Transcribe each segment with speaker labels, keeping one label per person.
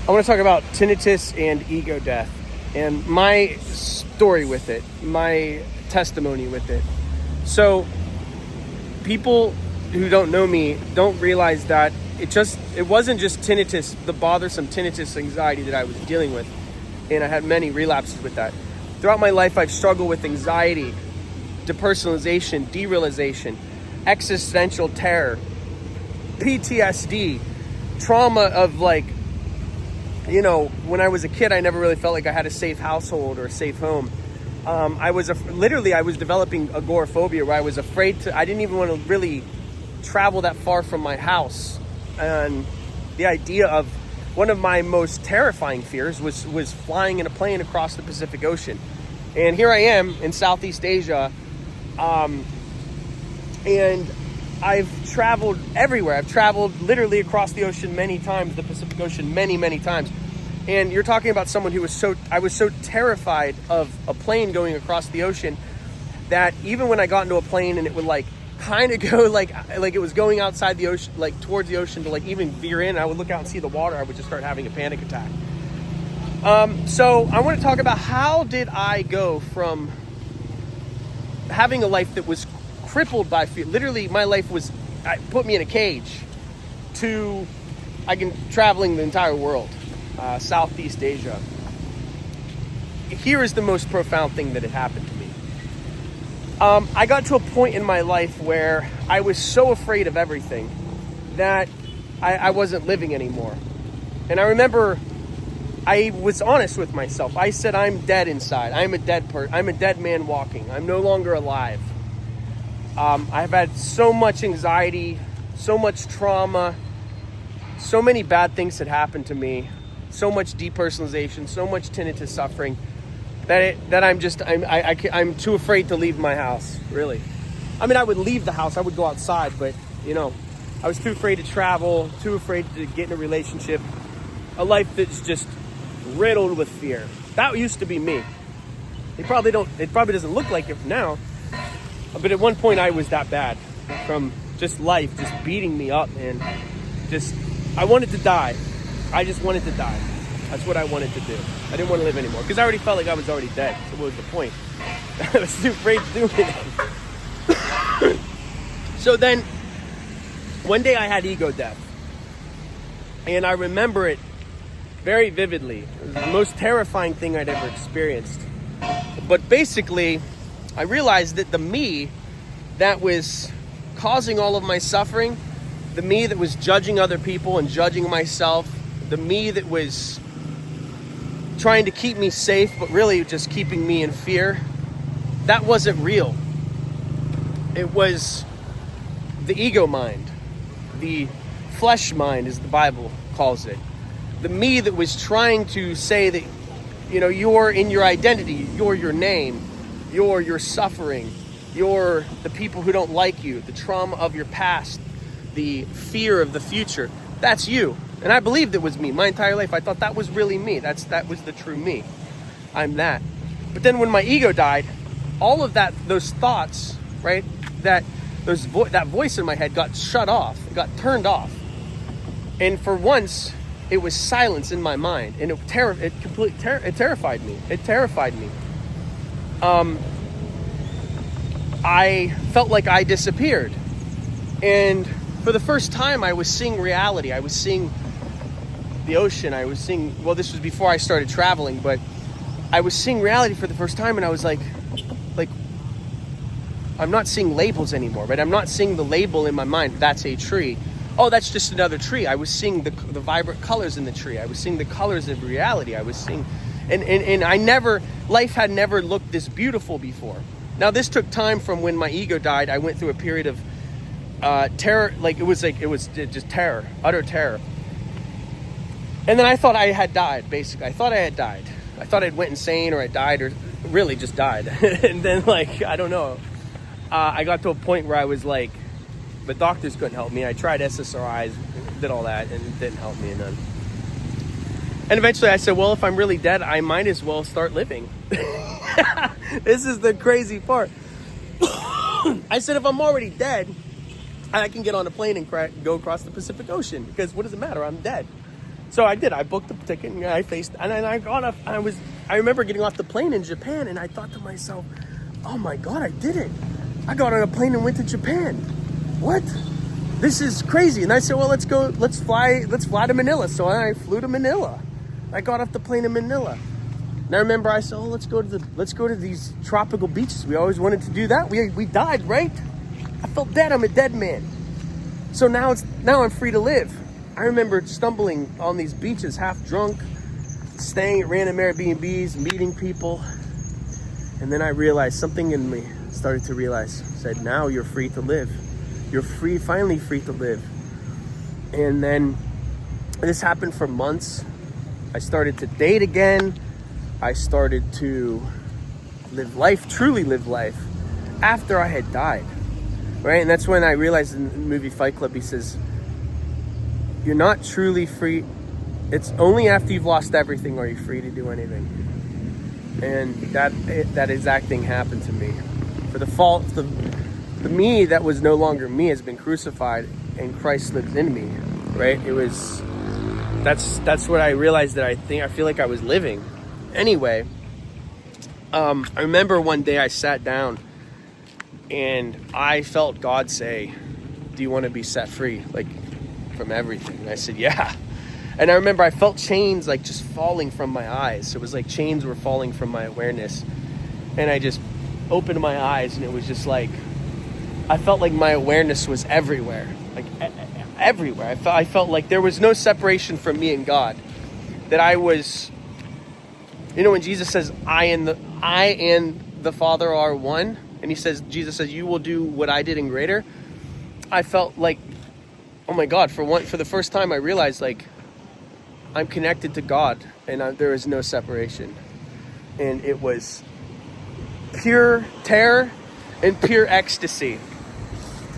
Speaker 1: I want to talk about tinnitus and ego death and my story with it, my testimony with it. So people who don't know me don't realize that it wasn't just tinnitus, the bothersome tinnitus anxiety that I was dealing with. And I had many relapses with that. Throughout my life, I've struggled with anxiety, depersonalization, derealization, existential terror, PTSD, trauma of when I was a kid, I never really felt like I had a safe household or a safe home. I was developing agoraphobia, where I was afraid I didn't even want to really travel that far from my house. And the idea of one of my most terrifying fears was flying in a plane across the Pacific Ocean. And here I am in Southeast Asia, and I've traveled everywhere. I've traveled literally across the ocean many times, the Pacific Ocean many times. And you're talking about someone who I was so terrified of a plane going across the ocean that even when I got into a plane and it would kind of go like it was going outside the ocean, towards the ocean to even veer in, I would look out and see the water, I would just start having a panic attack. So I want to talk about how did I go from having a life that was crippled by fear. Literally, my life put me in a cage to traveling the entire world, Southeast Asia. Here is the most profound thing that had happened to me. I got to a point in my life where I was so afraid of everything that I wasn't living anymore. And I remember I was honest with myself. I said, I'm dead inside. I'm a dead man walking. I'm no longer alive. I've had so much anxiety, so much trauma, so many bad things that happened to me, so much depersonalization, so much tinnitus suffering that I'm too afraid to leave my house, really. I mean, I would leave the house, I would go outside, but I was too afraid to travel, too afraid to get in a relationship, a life that's just riddled with fear. That used to be me. It probably doesn't look like it now. But at one point I was that bad, from just life just beating me up, and I wanted to die. I just wanted to die. That's what I wanted to do. I didn't want to live anymore because I already felt like I was already dead. So what was the point? I was too afraid to do it. So then one day I had ego death, and I remember it very vividly. It was the most terrifying thing I'd ever experienced. But basically, I realized that the me that was causing all of my suffering, the me that was judging other people and judging myself, the me that was trying to keep me safe but really just keeping me in fear, that wasn't real. It was the ego mind, the flesh mind, as the Bible calls it. The me that was trying to say that, you're in your identity, you're your name, you're your suffering, you're the people who don't like you, the trauma of your past, the fear of the future. That's you. And I believed it was me my entire life. I thought that was really me. That was the true me. I'm that. But then when my ego died, all of those thoughts, right, that voice in my head got shut off, got turned off. And for once, it was silence in my mind, and it terrified me. It terrified me. I felt like I disappeared. And for the first time, I was seeing reality. I was seeing the ocean. This was before I started traveling, but I was seeing reality for the first time, and I was like, I'm not seeing labels anymore, right? I'm not seeing the label in my mind, that's a tree. Oh, that's just another tree. I was seeing the vibrant colors in the tree. I was seeing the colors of reality. I was seeing, and life had never looked this beautiful before. Now, this took time from when my ego died. I went through a period of terror, it was just terror, utter terror. And then I thought I had died, basically. I thought I had died. I thought I'd went insane, or I died, or really just died. And then, I don't know. I got to a point where I was the doctors couldn't help me. I tried SSRIs, did all that, and it didn't help me none. And eventually I said, well, if I'm really dead, I might as well start living. This is the crazy part. I said, if I'm already dead, I can get on a plane and go across the Pacific Ocean, because what does it matter? I'm dead. So I did. I booked the ticket and I got off. I remember getting off the plane in Japan, and I thought to myself, oh my God, I did it. I got on a plane and went to Japan. What? This is crazy. And I said, well, let's fly to Manila. So I flew to Manila. I got off the plane in Manila. And I remember I said, oh, let's go to these tropical beaches. We always wanted to do that. We died, right? I felt dead. I'm a dead man. So now I'm free to live. I remember stumbling on these beaches, half drunk, staying at random Airbnbs, meeting people. And then I realized, something in me started to realize, said, now you're free to live. You're finally free to live. And then this happened for months. I started to date again. I started to truly live life after I had died, right? And that's when I realized in the movie Fight Club, he says, you're not truly free. It's only after you've lost everything are you free to do anything. And that exact thing happened to me. For the me that was no longer me has been crucified, and Christ lives in me, right? That's what I realized, that I feel like I was living. Anyway, I remember one day I sat down and I felt God say, do you want to be set free, like, from everything? And I said, yeah. And I remember I felt chains like just falling from my eyes. It was like chains were falling from my awareness. And I just opened my eyes, and it was just like, I felt like my awareness was everywhere, like everywhere. I felt like there was no separation from me and God. That I was, when Jesus says, I and the Father are one, and Jesus says, you will do what I did and greater. I felt like, oh my God, for the first time I realized, like, I'm connected to God, and there is no separation. And it was pure terror and pure ecstasy.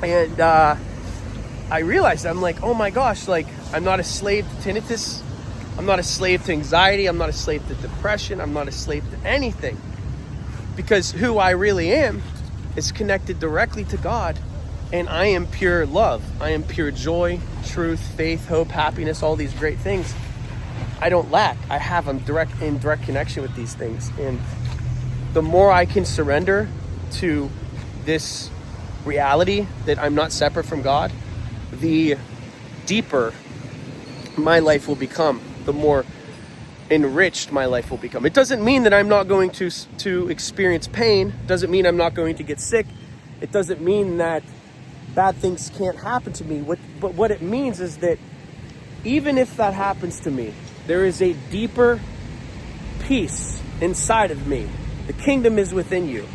Speaker 1: And I realized, I'm like, oh my gosh, like, I'm not a slave to tinnitus. I'm not a slave to anxiety. I'm not a slave to depression. I'm not a slave to anything. Because who I really am is connected directly to God. And I am pure love. I am pure joy, truth, faith, hope, happiness, all these great things. I don't lack. I'm in direct connection with these things. And the more I can surrender to this reality that I'm not separate from God, the deeper my life will become, the more enriched my life will become. It doesn't mean that I'm not going to experience pain. It doesn't mean I'm not going to get sick. It doesn't mean that bad things can't happen to me. But what it means is that even if that happens to me, there is a deeper peace inside of me. The kingdom is within you.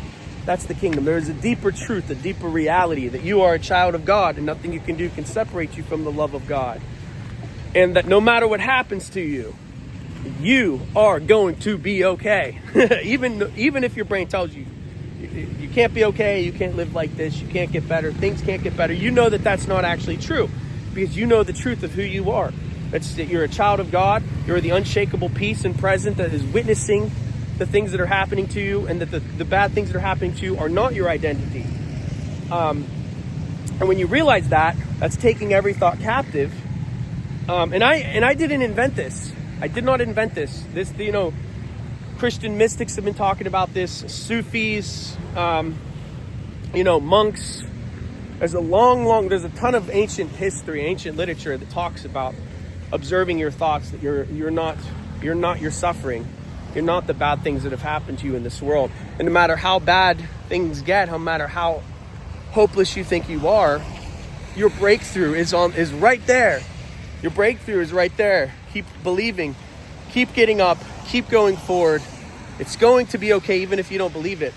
Speaker 1: That's the kingdom. There is a deeper truth, a deeper reality that you are a child of God, and nothing you can do can separate you from the love of God. And that no matter what happens to you, you are going to be okay. Even if your brain tells you you can't be okay, you can't live like this, you can't get better, things can't get better, you know that that's not actually true, because you know the truth of who you are. It's that you're a child of God. You're the unshakable peace and present that is witnessing the things that are happening to you, and that the bad things that are happening to you are not your identity. And when you realize that, that's taking every thought captive. And I didn't invent this. I did not invent this. Christian mystics have been talking about this. Sufis, monks. There's a ton of ancient history, ancient literature that talks about observing your thoughts, that you're not your suffering. You're not the bad things that have happened to you in this world. And no matter how bad things get, no matter how hopeless you think you are, your breakthrough is right there. Your breakthrough is right there. Keep believing. Keep getting up. Keep going forward. It's going to be okay, even if you don't believe it.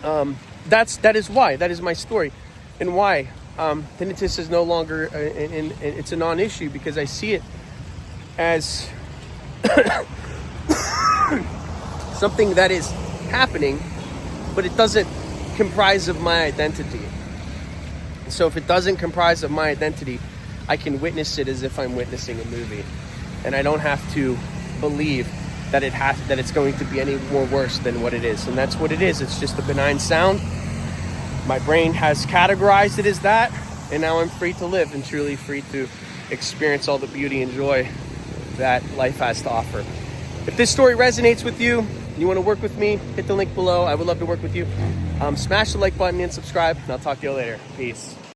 Speaker 1: That is why. That is my story. And why tinnitus is no longer it's a non-issue, because I see it as something that is happening, but it doesn't comprise of my identity. So if it doesn't comprise of my identity, I can witness it as if I'm witnessing a movie, and I don't have to believe that it's going to be any more worse than what it is. And that's what it is. It's just a benign sound. My brain has categorized it as that, and now I'm free to live and truly free to experience all the beauty and joy that life has to offer. If this story resonates with you, and you want to work with me, hit the link below. I would love to work with you. Smash the like button and subscribe, and I'll talk to you later. Peace.